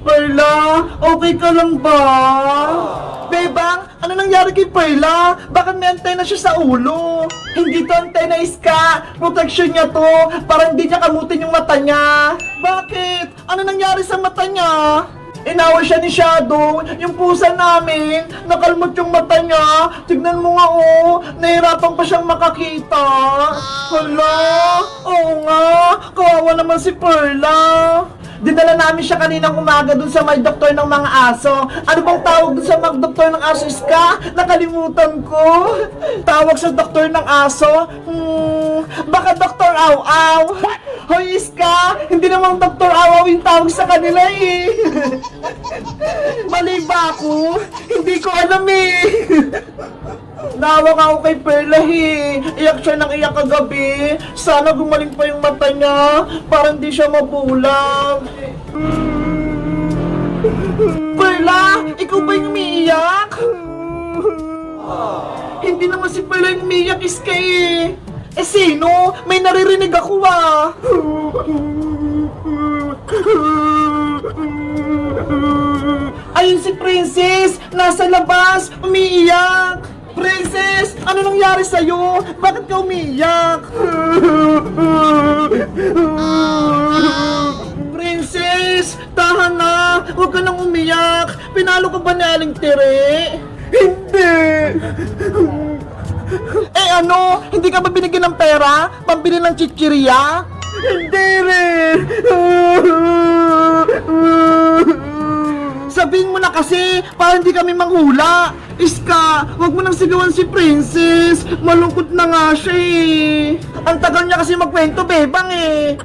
Perla, okay ka lang ba? Bebang, ano nangyari kay Perla? Bakit may antena siya sa ulo? Hindi to antena, Iska. Protection niya to para hindi niya kamutin yung mata niya. Bakit? Ano nangyari sa mata niya? Inaway siya ni Shadow, yung pusa namin, nakalmot yung mata niya. Tignan mo nga oh, nahirapan pa siyang makakita. Hala, oo nga, kawawa naman si Perla. Dinala namin siya kaninang umaga dun sa may doktor ng mga aso. Ano bang tawag dun sa mga doktor ng aso, Iska? Nakalimutan ko. Tawag sa doktor ng aso? Baka Dr. Aw-Aw. Hoy, Iska, hindi namang Dr. Aw-Aw yung tawag sa kanila eh. Mali ba ako? Hindi ko alam eh. Nawa nga ako kay Perla eh. Iyak siya ng iyak kagabi. Sana gumaling pa yung mata niya para hindi siya mabulag. Perla, ikaw ba yung umiiyak? Hindi naman si Perla yung umiiyak, Iska eh. Eh sino? May naririnig ako ah. Ayun si Princess, nasa labas, umiiyak. Princess, ano nangyari sa'yo? Bakit ka umiiyak? Princess, tahan na, huwag ka nang umiyak. Pinalo ka ba ni Aling Tere? Hindi. Eh ano, hindi ka ba binigyan ng pera? Pambili ng chichirya? Hindi rin. Sabihin mo na kasi, para hindi kami manghula. Iska, wag mo nang sigawan si Princess. Malungkot na nga siya eh. Ang tagal niya kasi magkwento, Bebang eh.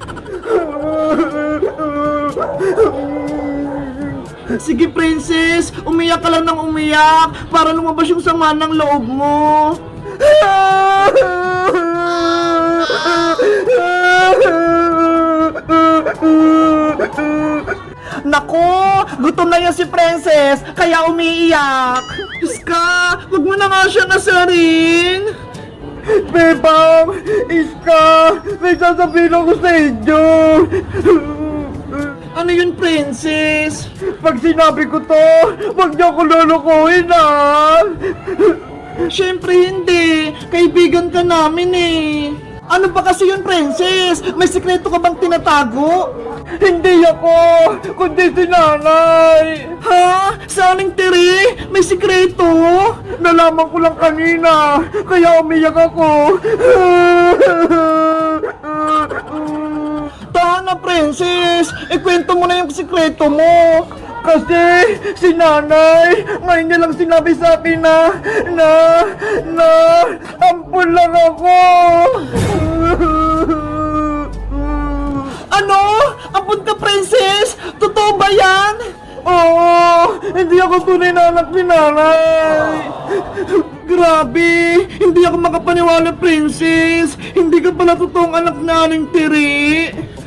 Sige Princess, umiyak ka lang ng umiyak para lumabas yung sama ng loob mo. Nako, gutom na yan si Princess, kaya umiiyak. Iska, wag mo na nga siya nasarin. Bebang, Iska, may sasabihin ako sa inyo. Ano yun, Princess? Pag sinabi ko to, wag niyo ako lulukuhin ah. Siyempre hindi, kaibigan ka namin eh. Ano ba kasi yun, Princess? May sikreto ka bang tinatago? Hindi ako, kundi si nanay. Ha? Sa Aling Tere? May sikreto? Nalaman ko lang kanina, kaya umiyak ako. Tahan na, Princess. Ikwento mo na yung sikreto mo. Kasi si nanay, ngayon niya lang sinabi sa akin na ampun lang ako. Ano? Ampun ka, Princess? Totoo ba yan? Oo, hindi ako tunay na anak ni nanay. Grabe, hindi ako makapaniwala, Princess. Hindi ka pala totoong anak ni Aling Tere.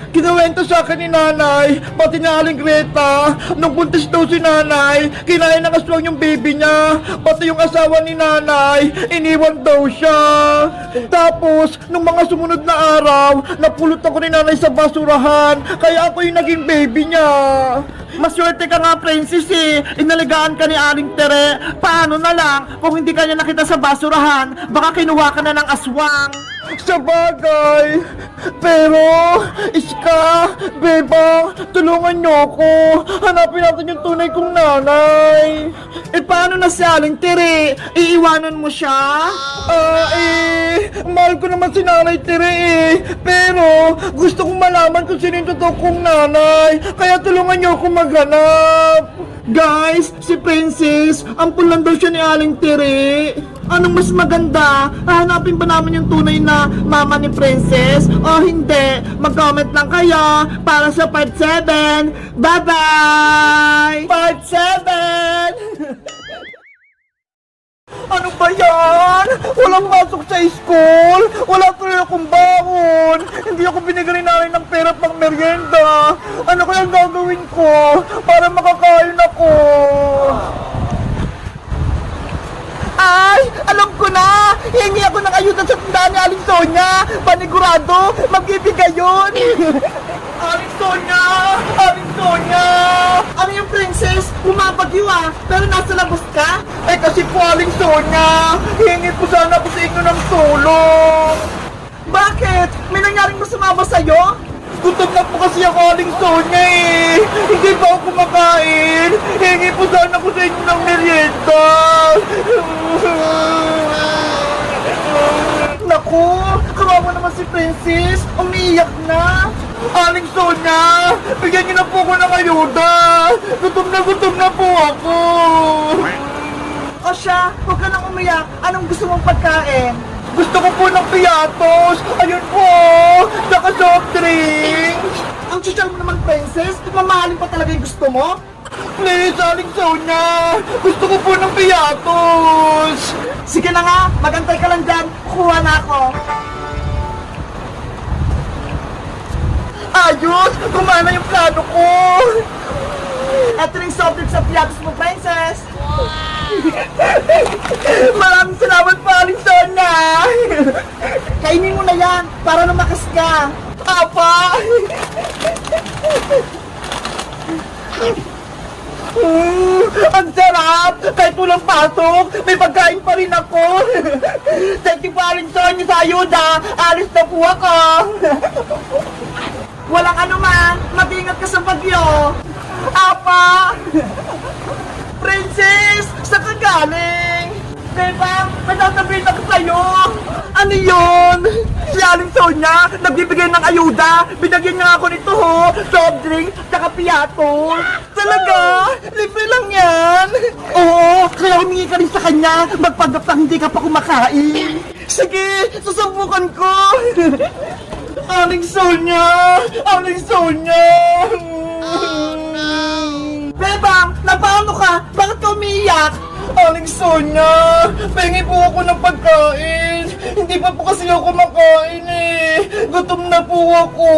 Kinawento sa akin ni nanay, pati ni Aling Greta, nung buntis daw si nanay, kinain ng aswang yung baby niya, pati yung asawa ni nanay, iniwan daw siya. Tapos, nung mga sumunod na araw, napulot ako ni nanay sa basurahan, kaya ako yung naging baby niya. Maswerte ka nga, Princess eh, inalagaan ka ni Aling Tere. Paano na lang, kung hindi ka niya nakita sa basurahan, baka kinuha ka na ng aswang. Sa bagay, pero, Iska, Beba, tulungan niyo ako. Hanapin natin yung tunay kong nanay. Eh, paano na si Aling Tere? Iiwanan mo siya? Mahal ko naman si Nanay Tere eh. Pero, gusto kong malaman kung sino yung totoo kong nanay. Kaya tulungan niyo ako maghanap. Guys, si Princess, ampun lang daw siya ni Aling Tere. Anong mas maganda? Hahanapin ba namin yung tunay na mama ni Princess? O hindi? Mag-comment lang kayo para sa part 7. Bye-bye! Part 7! Ano ba yan? Walang pasok sa school? Wala tuloy akong baon. Hindi ako binigyan namin ng pera pang merienda. Ano kaya gagawin ko para makakain ako? Ay! Alam ko na! Hingi ako ng ayuda sa tindahan ni Aling Sonia! Panigurado! Magbibigay yun! Aling Sonia! Aling Sonia! Ano yung Princess, bumabagyo pero nasa labas ka? Eh kasi po, Aling Sonia, hingi po sana ako sa inyo ng tulong. Bakit? May nangyaring masama ba sa'yo? Gutom na po kasi ako, Aling Sonia eh. Hindi pa ako kumakain. Hingi po sana ako sa inyo ng merienda. Naku, kawawa naman si Princess. Umiiyak na. Aling Sonia, bigyan niyo na po ako ng ayuda. Gutom na po ako. O siya, huwag ka nang umiyak. Anong gusto mong pagkain? Gusto ko po ng piatos. Ayun po, saka soft drinks. Ang social mo naman, Princess. Mamahalin pa talaga yung gusto mo? Please, Aling Sonia. Gusto ko po ng piatos. Sige na nga, magantay ka lang dyan. Kukuha na ako. Ayos! Gumana yung plano ko! Ito rin soft drinks sa piatos mo, Princess! Maraming salamat po, Aling Sonia! Kainin mo na yan para lumakas ka! Papa! Ang sarap! Kahit walang pasok, may pagkain pa rin ako! Thank you po, Aling Sonia, sa ayuda! Alis na po ako! Walang anuman, mag-ingat ka sa bagyo! Apa! Princess! Saan ka galing? Diba? May sasabihin ako sa'yo! Ano yun? Si Aling Sonia, nagbibigay ng ayuda! Binagyan niya ako nito ho! Soft drink, tsaka piyato! Talaga? Libre lang yan! Oo, kaya humingi ka rin sa kanya! Magpanggap na hindi ka pa kumakain! Sige, susubukan ko! Aling Sonia! Aling Sonia! Oh, no! Bebang, napaano ka? Bakit ka umiiyak? Aling Sonia, pengi po ako ng pagkain. Hindi pa po kasi ako makain eh. Gutom na po ako.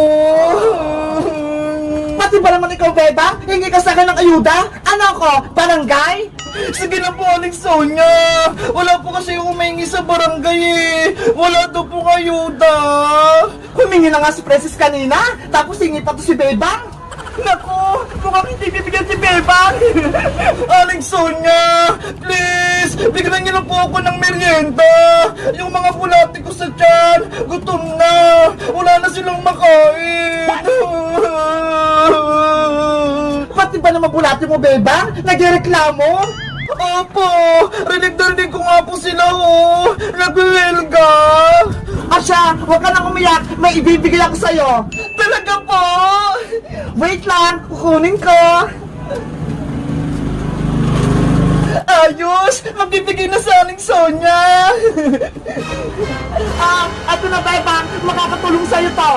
Pati ba naman ikaw, Bebang? Hingi ka sa akin ng ayuda? Ano ako? Barangay? Sige na po, Aling Sonia. Wala po kasi yung humingi sa barangay eh. Wala daw po ayuda. Humingi na nga si Princess kanina, tapos hingi pa to si Bebang. Naku, mukhang hindi bibigyan si Bebang. Aling Sonia, please, bigyan niyo na po ako ng merienda. Yung mga bulati ko sa tiyan, gutom na. Wala na silang makain. Pati ba naman bulati mo, Bebang? Nagreklamo? Opo, rinig na rinig ko nga po sila oh. Nagwilga. Asya, huwag ka nang umiyak. May ibibigay ako sa'yo. Talaga po? Wait lang, kukunin ko. Ayos! Magbibigay na sa Aling Sonia! Eto na, Bebang. Makakatulong sa'yo to.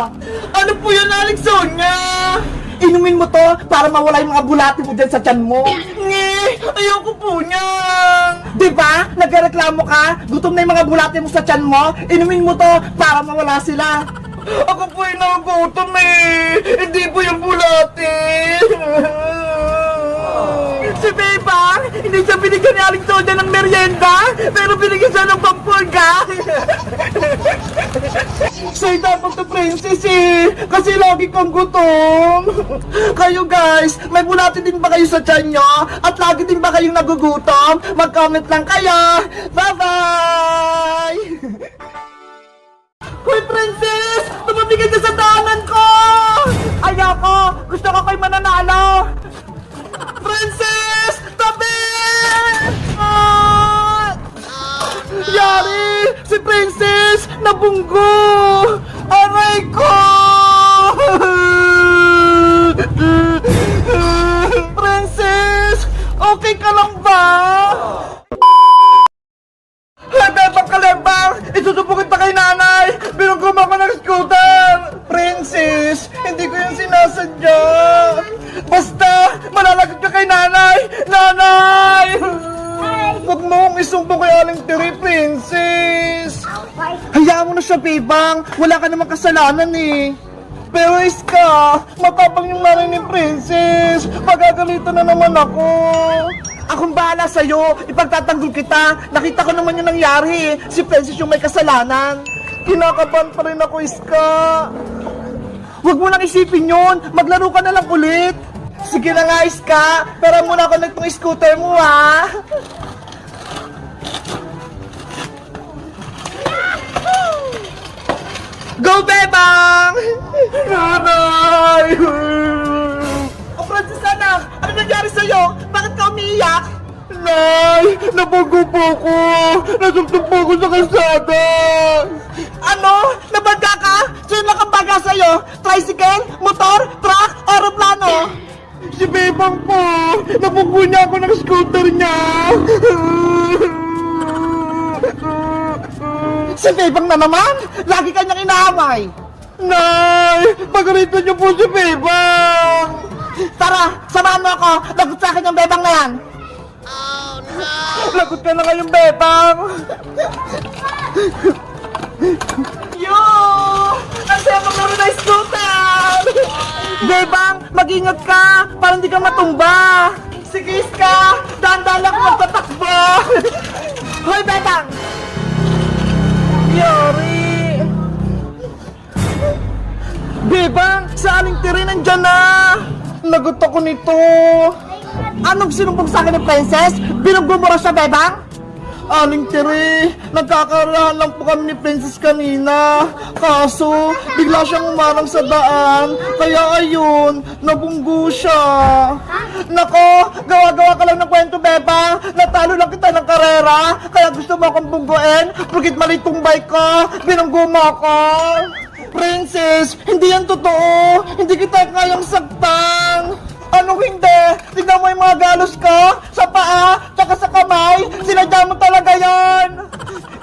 Ano po yan, Aling Sonia? Inumin mo to para mawala yung mga bulati mo dyan sa tiyan mo. Nge! Ayoko po niyan! Diba? Nagreklamo ka? Gutom na yung mga bulati mo sa tiyan mo? Inumin mo to para mawala sila. Ako po yung nagugutom eh! Hindi po yung bulati! Si Bebang, hindi siya binigyan ni Aling Sonia ng merienda, pero binigyan siya ng pampurga. Sa'yo dapat to, Princess eh, kasi lagi kang gutom. Kayo guys, may bulati din ba kayo sa tiyan nyo? At lagi din ba kayong nagugutom? Mag-comment lang kayo. Bye-bye! Hoy, Princess! Tumabigay ka sa daanan ko! Ayoko! Gusto ko kayo mananalo! Princess! Tabi! Yari! Si Princess! Nabunggo! Aray ko! Princess! Okay ka lang ba? Lebang ka, Lebang! Isusubukin pa kay nanay! Binugum ako ng scooter! Princess! Hindi ko yung sinasadya! Basta! Malalagot ka kay nanay! Nanay! Huwag mo akong isumbong kay Aling Tiri, Princess! Hayaan mo na siya, Bebang! Wala ka namang kasalanan eh! Pero Iska, matapang yung nanay ni Princess! Pagagalitan na naman ako! Akong bahala sa'yo! Ipagtatanggol kita! Nakita ko naman yung nangyari eh! Si Princess yung may kasalanan! Kinakabahan pa rin ako, Iska! Huwag mo nang isipin yun! Maglaro ka na lang ulit! Sige na nga, Iska. Pero muna ako nagtong scooter mo, ha? Go, Bebang! Nanay! O, Francis, anak! Ano nangyari sa'yo? Bakit ka umiiyak? Nay! Nabago po ko! Nasugtog po ko sa kalsada! Ano? Nabaga ka? Sino nakabaga sa'yo? Tricycle? Motor? Truck? Aeroplano? Si Bebang po! Nabugo niya ako ng scooter niya! Si Bebang na naman! Lagi kanyang inaamay! Nay! Pagalitan niyo po si Bebang! Tara! Samahan mo ako! Lagot sa akin yung Bebang na yan! Oh no! Lagot ka na ngayong Bebang! Yo! Ang saya maglaro na scooter! Bebang! Mag-ingat ka! Para hindi ka matumba! Sige, Iska! Dahan-dahan lang magtatakbo! Hoy, Bebang! Yari! Bebang! Sa aling tiri nandyan na! Lagot ako nito! Anong sinumpong sa akin ng princess? Binugumura siya, Bebang? Aling tiri, nagkakarahan lang po kami ni Princess kanina. Kaso, bigla siyang umarang sa daan. Kaya ayun, nabunggo siya. Nako, gawa-gawa ka lang ng kwento, Bebang. Natalo lang kita ng karera. Kaya gusto mo akong bungguin. Pagkit malitong bike ko, binunggo mo ako. Princess, hindi yan totoo. Hindi kita kayang saktan. Ano hindi? Tignan mo yung mga galos ko sa paa, tsaka sa kamay. Sinadya mo talaga yan.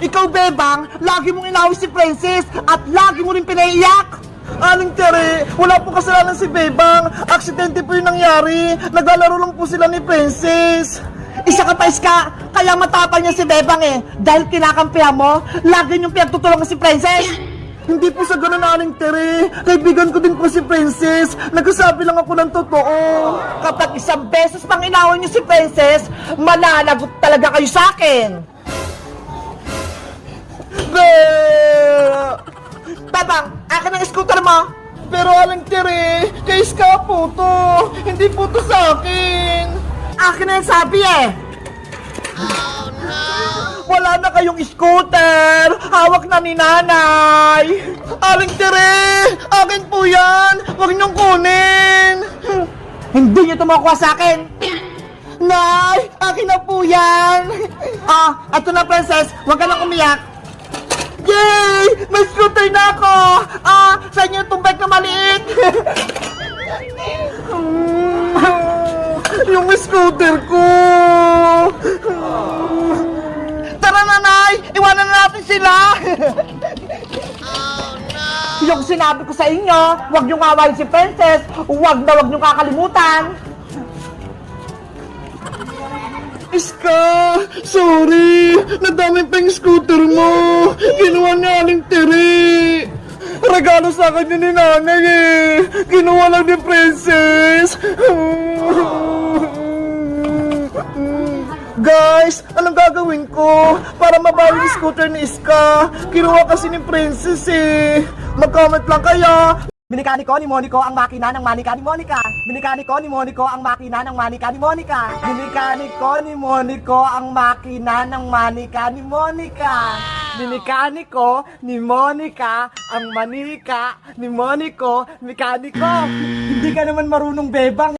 Ikaw, Bebang, lagi mong inawis si Princess at lagi mo rin pinaiyak. Aling Tere, wala po kasalanan si Bebang. Aksidente po yung nangyari. Naglalaro lang po sila ni Princess. Isa ka pa, Iska. Kaya matapang niya si Bebang eh. Dahil kinakampihan mo, lagi niyong pinagtutulungan si Princess. Hindi po sa ganun, Aling Tere. Kaibigan ko din po si Princess. Nagsasabi lang ako ng totoo. Kapag isang beses pang inawan niyo si Princess, malalagot talaga kayo sa akin. Bebang, akin ang scooter mo. Pero Aling Tere, kay Iska po to. Hindi po to sa akin. Akin na yung sabi eh. Wala na kayong scooter! Hawak na ni nanay! Aling Tere! Akin po yan! Huwag niyong kunin! Hindi niyo ito makuha sa akin! Nay! Akin na po yan! Ito na, Princess! Huwag ka nang umiyak! Yay! May scooter na ako! Sa inyo itong bike na maliit! Yung scooter ko! Tara, nanay! Iwanan na natin sila! Oh, no! Yung sinabi ko sa inyo, huwag niyong awayin si Princess, huwag niyong kakalimutan! Iska! Sorry! Nadamay pa yung scooter mo! Ginawa ni Aling Tere! Regalo sa akin yun ni nanay eh! Ginawa lang ni Princess! Guys, anong gagawin ko para mabawi yung scooter ni Iska? Kinuha kasi ni Princess eh. Mag-comment lang kayo. Binikaniko ni Monico ang makina ng manika ni Monica. Binikaniko ni Monico ang makina ng manika ni Monica. Binikaniko ni Monico ang makina ng manika ni Monica. Binikaniko ni Monica ang manika ni Monico. Mekaniko, hindi ka naman marunong, Bebang.